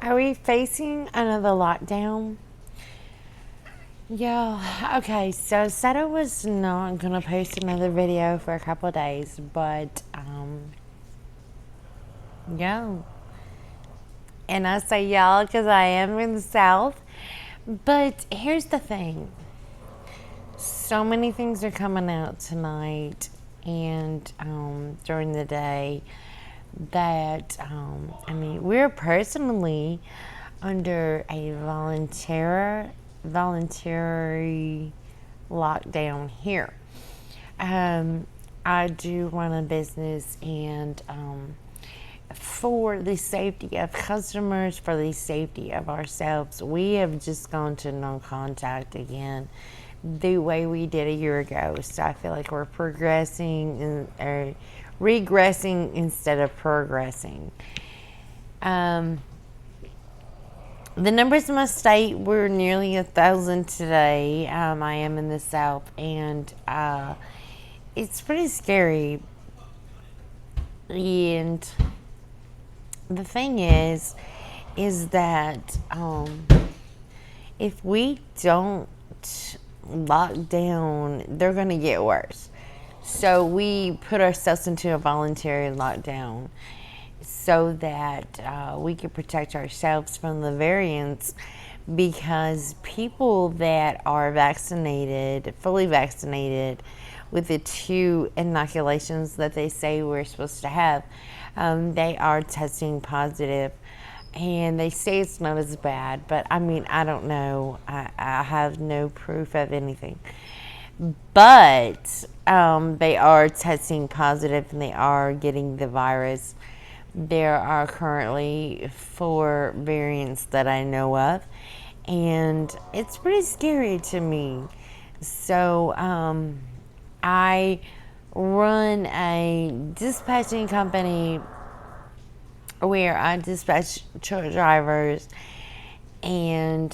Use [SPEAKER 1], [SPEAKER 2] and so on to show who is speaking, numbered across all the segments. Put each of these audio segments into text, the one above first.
[SPEAKER 1] Are we facing another lockdown? Yeah, okay, so I said I was not gonna post another video for a couple of days, but yeah. And I say y'all because I am in the South. But here's the thing, so many things are coming out tonight and during the day that we're personally under a voluntary lockdown here. I do run a business, and for the safety of customers, for the safety of ourselves, we have just gone to no contact again, the way we did a year ago. So I feel like we're progressing or regressing instead of progressing. The numbers in my state were nearly 1,000 today. I am in the South, and it's pretty scary. And the thing is that if we don't lock down, they're going to get worse. So we put ourselves into a voluntary lockdown so that we can protect ourselves from the variants, because people that are vaccinated, fully vaccinated, with the 2 inoculations that they say we're supposed to have, they are testing positive. And they say it's not as bad, but I don't know. I have no proof of anything. But they are testing positive and they are getting the virus. There are currently 4 variants that I know of, and it's pretty scary to me. So I run a dispatching company where I dispatch truck drivers, and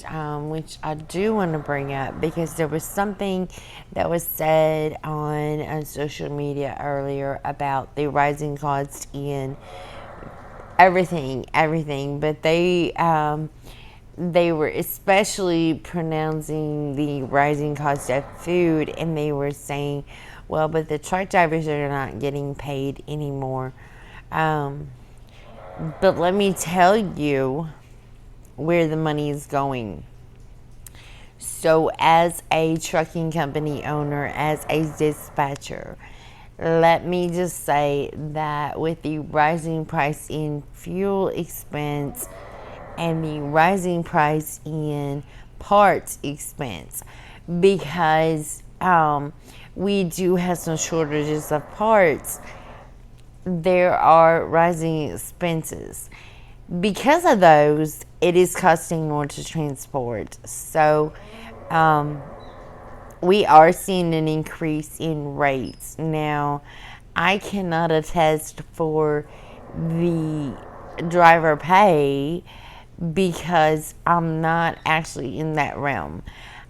[SPEAKER 1] which I do want to bring up because there was something that was said on social media earlier about the rising cost in everything, but they were especially pronouncing the rising cost of food, and they were saying, well, but the truck drivers are not getting paid anymore. But let me tell you where the money is going. So as a trucking company owner, as a dispatcher, let me just say that with the rising price in fuel expense and the rising price in parts expense, because we do have some shortages of parts, there are rising expenses. Because of those, it is costing more to transport. So we are seeing an increase in rates. Now, I cannot attest for the driver pay because I'm not actually in that realm.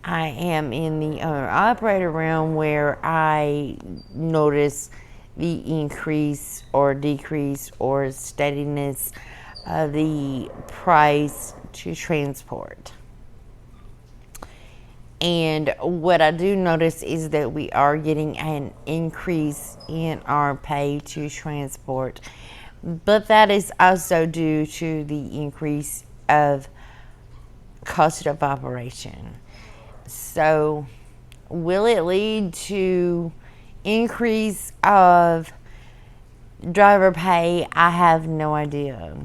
[SPEAKER 1] I am in the owner-operator realm, where I notice the increase or decrease or steadiness of the price to transport. And what I do notice is that we are getting an increase in our pay to transport, but that is also due to the increase of cost of operation. So will it lead to increase of driver pay? I have no idea.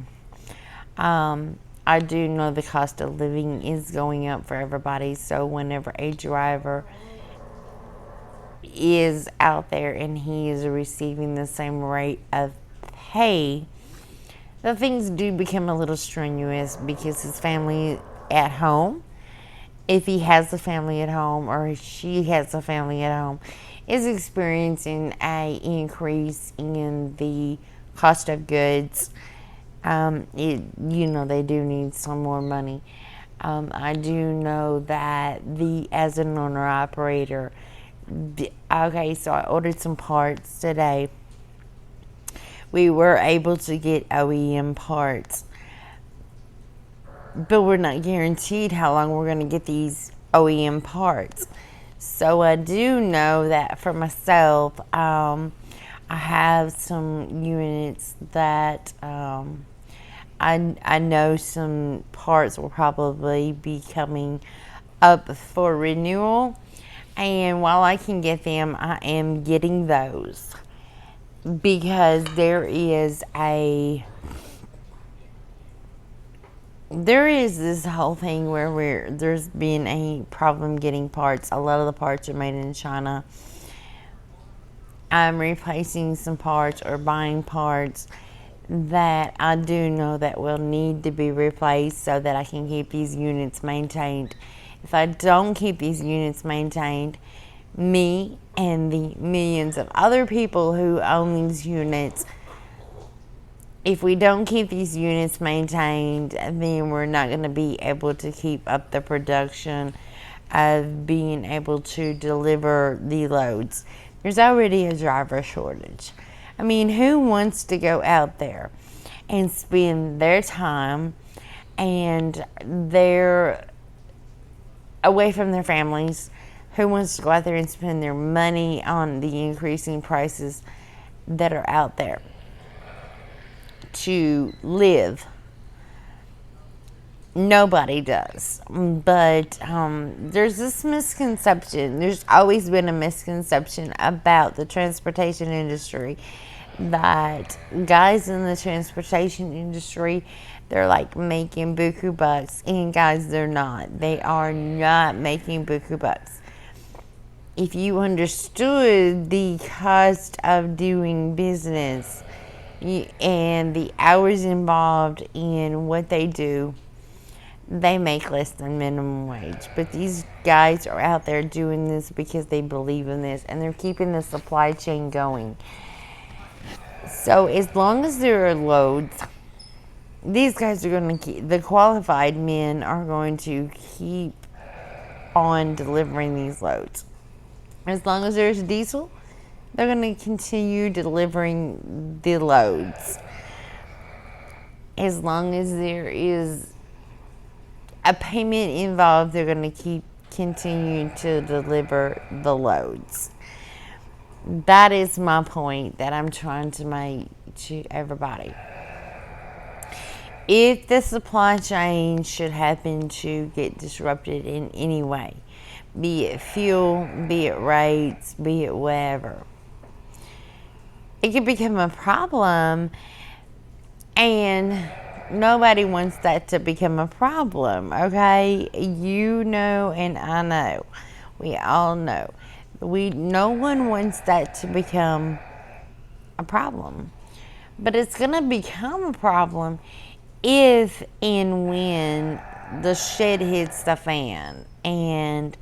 [SPEAKER 1] I do know the cost of living is going up for everybody. So whenever a driver is out there and he is receiving the same rate of pay, the things do become a little strenuous, because his family at home, if he has a family at home or she has a family at home, is experiencing a increase in the cost of goods. They do need some more money. I do know that as an owner operator, okay, so I ordered some parts today. We were able to get OEM parts, but we're not guaranteed how long we're going to get these OEM parts. So I do know that for myself, I have some units that I know some parts will probably be coming up for renewal. And while I can get them, I am getting those because there is this whole thing where there's been a problem getting parts. A lot of the parts are made in China. I'm replacing some parts or buying parts that I do know that will need to be replaced so that I can keep these units maintained. If I don't keep these units maintained, me and the millions of other people who own these units, if we don't keep these units maintained, then we're not going to be able to keep up the production of being able to deliver the loads. There's already a driver shortage. I mean, who wants to go out there and spend their time and they're away from their families? Who wants to go out there and spend their money on the increasing prices that are out there to live? Nobody does. But there's this misconception. There's always been a misconception about the transportation industry that guys in the transportation industry, they're like making buku bucks. And guys, they're not. They are not making buku bucks. If you understood the cost of doing business and the hours involved in what they do, they make less than minimum wage. But these guys are out there doing this because they believe in this and they're keeping the supply chain going. So as long as there are loads, these guys are going to keep, the qualified men are going to keep on delivering these loads. As long as there's diesel, they're going to continue delivering the loads. As long as there is a payment involved, they're going to keep continuing to deliver the loads. That is my point that I'm trying to make to everybody. If the supply chain should happen to get disrupted in any way, be it fuel, be it rates, be it whatever, it could become a problem, and nobody wants that to become a problem, okay? You know and I know. We all know. No one wants that to become a problem. But it's going to become a problem if and when the shit hits the fan. And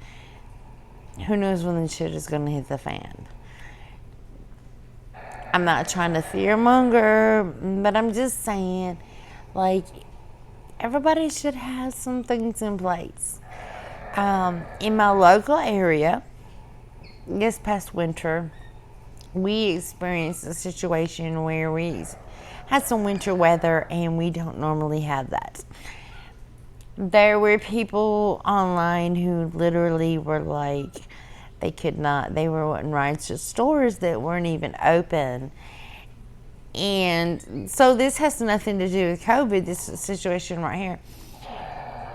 [SPEAKER 1] who knows when the shit is going to hit the fan. I'm not trying to fearmonger, but I'm just saying, like, everybody should have some things in place. In my local area, this past winter, we experienced a situation where we had some winter weather and we don't normally have that. There were people online who literally were like, they were wanting rides to stores that weren't even open. And so this has nothing to do with COVID, this situation right here.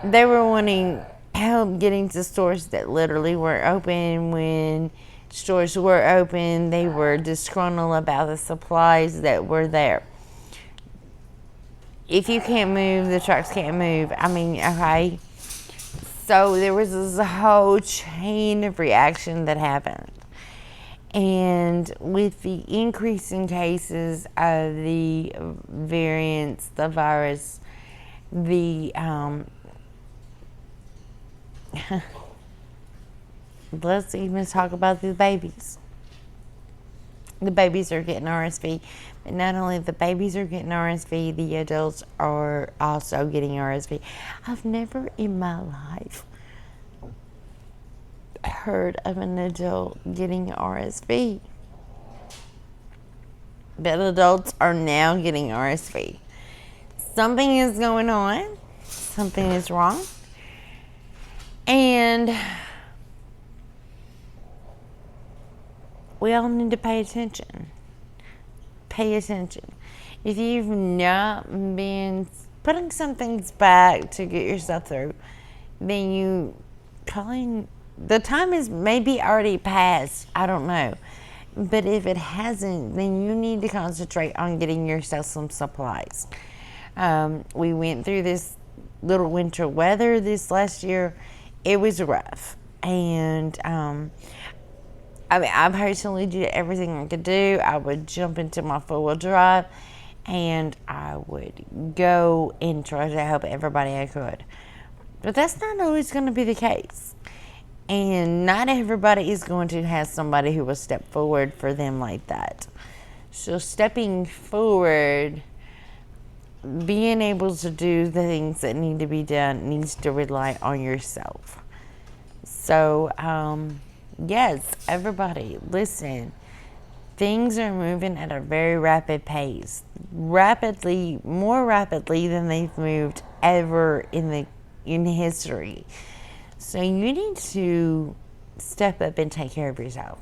[SPEAKER 1] They were wanting help getting to stores that literally weren't open. When stores were open, they were disgruntled about the supplies that were there. If you can't move, the trucks can't move. I mean, okay. So there was this whole chain of reaction that happened. And with the increase in cases of the variants, the virus, let's even talk about the babies. The babies are getting RSV. But not only the babies are getting RSV, the adults are also getting RSV. I've never in my life heard of an adult getting RSV. But adults are now getting RSV. Something is going on. something is wrong. And we all need to pay attention. Pay attention. If you've not been putting some things back to get yourself through, then you probably, the time is maybe already passed. I don't know. But if it hasn't, then you need to concentrate on getting yourself some supplies. We went through this little winter weather this last year. It was rough. And I personally did everything I could do. I would jump into my four-wheel drive and I would go and try to help everybody I could. But that's not always going to be the case. And not everybody is going to have somebody who will step forward for them like that. So stepping forward, being able to do the things that need to be done needs to rely on yourself. So, yes, everybody, listen. Things are moving at a very rapid pace. More rapidly than they've moved ever in history. So you need to step up and take care of yourself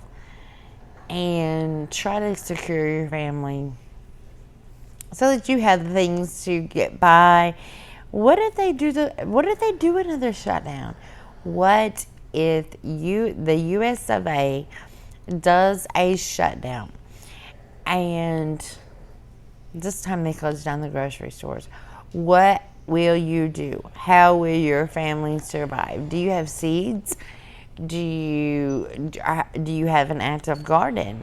[SPEAKER 1] and try to secure your family so that you have things to get by. What if they do another shutdown? What if the US of A does a shutdown and this time they close down the grocery stores? What will you do? How will your family survive? Do you have seeds? Do you have an active garden?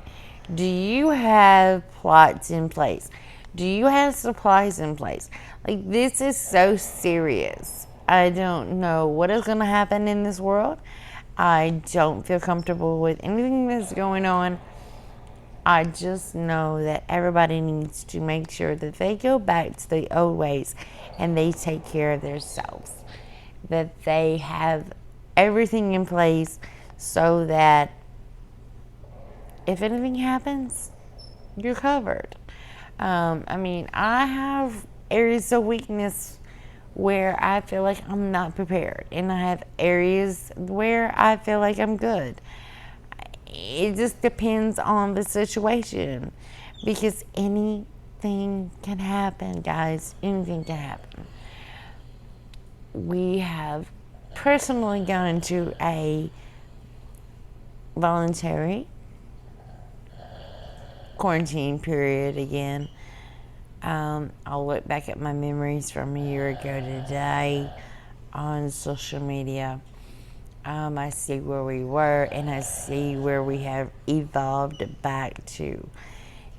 [SPEAKER 1] Do you have plots in place? Do you have supplies in place? Like, this is so serious. I don't know what is going to happen in this world. I don't feel comfortable with anything that's going on. I just know that everybody needs to make sure that they go back to the old ways and they take care of themselves. That they have everything in place so that if anything happens, you're covered. I have areas of weakness where I feel like I'm not prepared, and I have areas where I feel like I'm good. It just depends on the situation, because anything can happen, guys. Anything can happen. We have personally gone into a voluntary quarantine period again. I'll look back at my memories from a year ago today on social media. I see where we were and I see where we have evolved back to.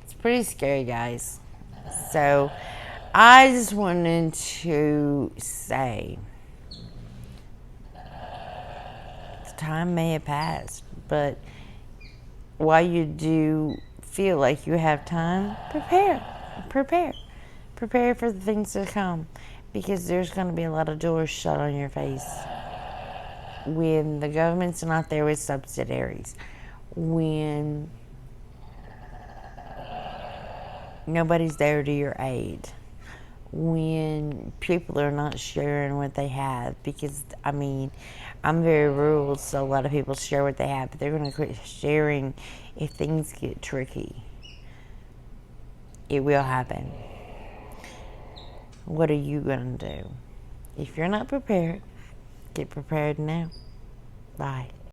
[SPEAKER 1] It's pretty scary, guys. So I just wanted to say the time may have passed, but while you do feel like you have time, prepare for the things to come, because there's going to be a lot of doors shut on your face when the government's not there with subsidiaries, when nobody's there to your aid, when people are not sharing what they have, because I'm very rural, so a lot of people share what they have, but they're going to quit sharing if things get tricky. It will happen. What are you going to do? If you're not prepared, get prepared now. Bye.